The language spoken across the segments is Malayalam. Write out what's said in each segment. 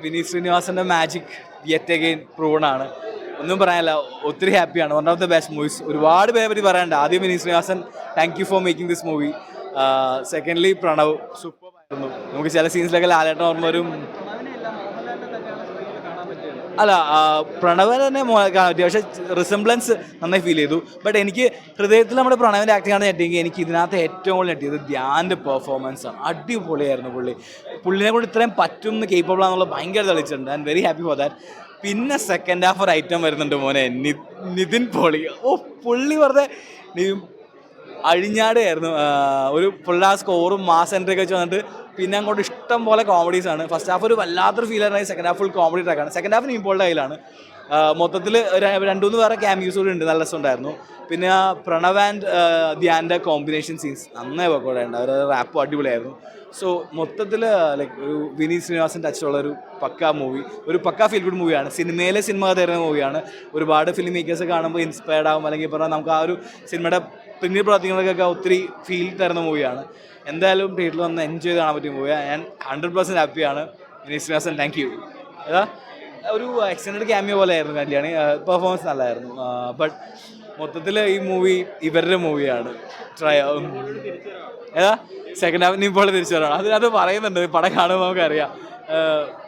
വിനീത് ശ്രീനിവാസൻ്റെ മാജിക് യെറ്റ് അഗെയിൻ പ്രൂവൺ ആണ്. ഒന്നും പറയാനില്ല, ഒത്തിരി ഹാപ്പിയാണ്. One of the best movies. ഒരുപാട് പേരെ പറ്റി പറയാനുണ്ട്. ആദ്യം Vineeth Sreenivasan, thank you for making this movie. Secondly Pranav, super ആയിരുന്നു. നമുക്ക് ചില സീൻസിലൊക്കെ ലാലേട്ടൻ ഓർമ്മ വരും. അല്ല, പ്രണവ് തന്നെ കാണാൻ പറ്റി, പക്ഷേ റിസംബ്ലൻസ് നന്നായി ഫീൽ ചെയ്തു. ബട്ട് എനിക്ക് ഹൃദയത്തിൽ നമ്മുടെ പ്രണവിൻ്റെ ആക്ടിങ് ആണ് ഞെട്ടിയെങ്കിൽ എനിക്ക് ഇതിനകത്ത് ഏറ്റവും കൂടുതൽ ഞെട്ടിയത് ധ്യാൻ്റെ പെർഫോമൻസ് ആണ്. അടിപൊളിയായിരുന്നു പുള്ളിനെ കൊണ്ട് ഇത്രയും പറ്റും എന്ന് കേപ്പബിൾ ആണെന്നുള്ളത് ഭയങ്കര തെളിയിച്ചിട്ടുണ്ട്. I am very happy for that. പിന്നെ സെക്കൻഡ് ഹാഫ് ഒരു ഐറ്റം വരുന്നുണ്ട് മോനെ, നിതിൻ പോളി. പുള്ളി വെറുതെ അഴിഞ്ഞാടുകയായിരുന്നു. ഒരു ഫുൾ ആ സ്കോറും മാസ് എൻട്രി ഒക്കെ വെച്ച് വന്നിട്ട് പിന്നെ അങ്ങോട്ട് ഇഷ്ടം പോലെ കോമഡീസ് ആണ്. ഫസ്റ്റ് ഹാഫ് ഒരു വല്ലാത്തൊരു ഫീൽ ആയിരുന്നു. സെക്കൻഡ് ഹാഫ് ഫുൾ കോമഡി ട്രാക്കാണ്. സെക്കൻഡ് ഹാഫ് നിവിൻപോളിയുടെ കയ്യിലാണ്. മൊത്തത്തിൽ 2-3 വേറെ ക്യാമിയൂസ് കൂടി ഉണ്ട്, നല്ല രസമുണ്ടായിരുന്നു. പിന്നെ പ്രണവ് ആൻഡ് ധ്യാൻ്റെ കോമ്പിനേഷൻ സീൻസ് നന്നായി വർക്കൗട്ടായിട്ടുണ്ട്. അവരുടെ റാപ്പും അടിപൊളിയായിരുന്നു. സോ മൊത്തത്തിൽ ലൈക്ക് ഒരു വിനീത് ശ്രീനിവാസൻ ടച്ചുള്ള ഒരു പക്കാ മൂവി, ഒരു പക്കാ ഫീൽ ഗുഡ് മൂവിയാണ്. സിനിമയിലെ സിനിമ തരുന്ന മൂവിയാണ്. ഒരുപാട് ഫിലിം മേക്കേഴ്സ് കാണുമ്പോൾ ഇൻസ്പയർഡ് ആകും, അല്ലെങ്കിൽ പറഞ്ഞാൽ നമുക്ക് ആ ഒരു സിനിമയുടെ പിന്നീട് പ്രവർത്തികൾക്കൊക്കെ ഒത്തിരി ഫീൽ തരുന്ന മൂവിയാണ്. എന്തായാലും തിയേറ്ററിൽ വന്ന് എൻജോയ് ചെയ്ത് കാണാൻ പറ്റിയ മൂവിയാണ്. ഞാൻ 100% ഹാപ്പിയാണ്. Vineeth Sreenivasan, thank you. ഒരു എക്സ്റ്റൻഡ് ക്യാമിയോ പോലെ ആയിരുന്നു കല്യാണി. പെർഫോമൻസ് നല്ലതായിരുന്നു. ബട്ട് മൊത്തത്തിൽ ഈ മൂവി ഇവരുടെ മൂവിയാണ്. സെക്കൻഡ് ഹാഫ് ഇപ്പോൾ തിരിച്ചു വരണം. അതിനകത്ത് പറയുന്നുണ്ട്, പടം കാണുമ്പോൾ നമുക്കറിയാം.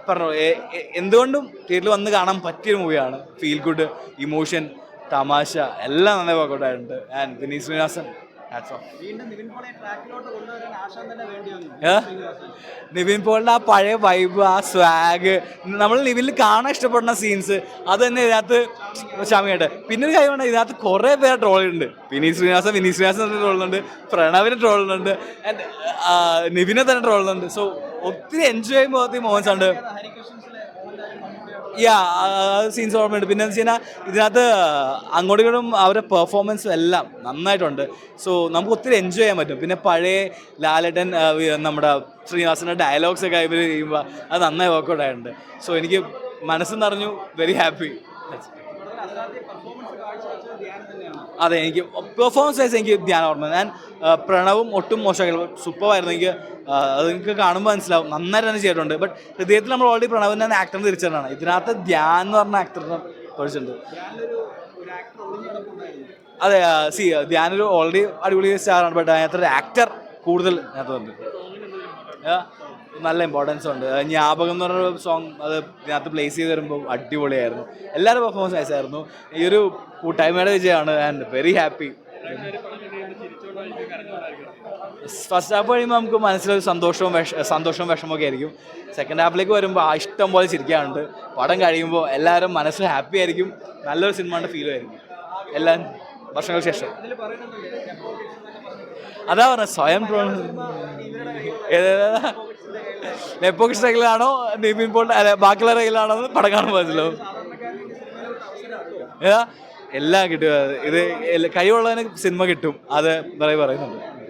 പറഞ്ഞു എന്തുകൊണ്ടും തിയേറ്ററിൽ വന്ന് കാണാൻ പറ്റിയൊരു മൂവിയാണ്. ഫീൽ ഗുഡ്, ഇമോഷൻ, തമാശ എല്ലാം നന്നായി വർക്കൗട്ടായിട്ടുണ്ട്. ആൻഡ് വിനീത് ശ്രീനിവാസൻ, നിവിൻ പോളിൻ്റെ ആ പഴയ വൈബ്, ആ സ്വാഗ്, നമ്മൾ നിവിനിൽ കാണാൻ ഇഷ്ടപ്പെടുന്ന സീൻസ്, അത് തന്നെ ഇതിനകത്ത് ക്ഷമയുണ്ട്. പിന്നെ ഒരു കാര്യമാണ്, ഇതിനകത്ത് കുറേ പേരെ ട്രോളുണ്ട്. വിനീത് ശ്രീനിവാസൻ ട്രോളുന്നുണ്ട്, പ്രണവിനെ ട്രോളുന്നുണ്ട്, ആൻഡ് നിവിനെ തന്നെ ട്രോളുന്നുണ്ട്. സോ ഒത്തിരി എൻജോയ് ചെയ്യുമ്പോൾ ഒത്തിരി മൊമെന്റ്സ് ഉണ്ട്. സീൻസ് ഓർമ്മയുണ്ട്. പിന്നെ എന്ന് വെച്ച് കഴിഞ്ഞാൽ ഇതിനകത്ത് അങ്ങോട്ടും ഇങ്ങോട്ടും അവരുടെ പെർഫോമൻസും എല്ലാം നന്നായിട്ടുണ്ട്. സോ നമുക്ക് ഒത്തിരി എൻജോയ് ചെയ്യാൻ പറ്റും. പിന്നെ പഴയ ലാലേട്ടൻ, നമ്മുടെ ശ്രീനിവാസൻ്റെ ഡയലോഗ്സ് ഒക്കെ ഇവർ ചെയ്യുമ്പോൾ അത് നന്നായി വർക്കൗട്ട് ആയിട്ടുണ്ട്. സോ എനിക്ക് മനസ്സ് നിറഞ്ഞു, വെരി ഹാപ്പി. അതെ, എനിക്ക് പെർഫോമൻസ് വൈസ് എനിക്ക് ധ്യാൻ ഓർമ്മ. ഞാൻ പ്രണവും ഒട്ടും മോശമായില്ല, സൂപ്പറായിരുന്നു. എനിക്ക് അത് നിങ്ങൾക്ക് കാണുമ്പോൾ മനസ്സിലാവും, നന്നായിട്ട് തന്നെ ചെയ്തിട്ടുണ്ട്. ബട്ട് ഹൃദയത്തിൽ നമ്മൾ ഓൾറെഡി പ്രണവിൻ്റെ ആക്ടറിനെ തിരിച്ചറിഞ്ഞാണ്. ഇതിനകത്ത് ധ്യാൻ എന്ന് പറഞ്ഞ ആക്ടറിനെ പഠിച്ചിട്ടുണ്ട്. അതെ, ധ്യാനൊരു ഓൾറെഡി അടിപൊളി സ്റ്റാറാണ്. ബട്ട് അതിനകത്ത് ഒരു ആക്ടർ കൂടുതൽ അതിനകത്ത് വന്നിട്ടുണ്ട്. നല്ല ഇമ്പോർട്ടൻസ് ഉണ്ട്. ജ്ഞാപകം എന്ന് പറഞ്ഞൊരു സോങ് അത് ഇതിനകത്ത് പ്ലേസ് ചെയ്ത് വരുമ്പോൾ അടിപൊളിയായിരുന്നു. എല്ലാവരും പെർഫോമൻസ് നൈസായിരുന്നു. ഈ ഒരു കൂട്ടായ്മയുടെ വിജയമാണ്. And very happy. First half കഴിയുമ്പോൾ നമുക്ക് മനസ്സിലൊരു സന്തോഷവും വിഷമമൊക്കെ ആയിരിക്കും. സെക്കൻഡ് ഹാഫിലേക്ക് വരുമ്പോൾ ഇഷ്ടം പോലെ ചിരിക്കാറുണ്ട്. പടം കഴിയുമ്പോൾ എല്ലാവരും മനസ്സ് ഹാപ്പി ആയിരിക്കും. നല്ലൊരു സിനിമയുടെ ഫീലും ആയിരിക്കും എല്ലാം വർഷങ്ങൾക്ക് ശേഷം. അതാ പറഞ്ഞത്, സ്വയം നെപ്പോക്കിസ്റ്റ് റെയിലാണോ നിവിൻ പോൾ ബാക്കിയുള്ള റെയിലാണോ എന്ന് പടം കാണുമ്പോൾ മനസ്സിലാവും. എല്ലാം കിട്ടും. ഇത് കഴിവുള്ളതിന് സിനിമ കിട്ടും, അത് പറയുന്നുണ്ട്.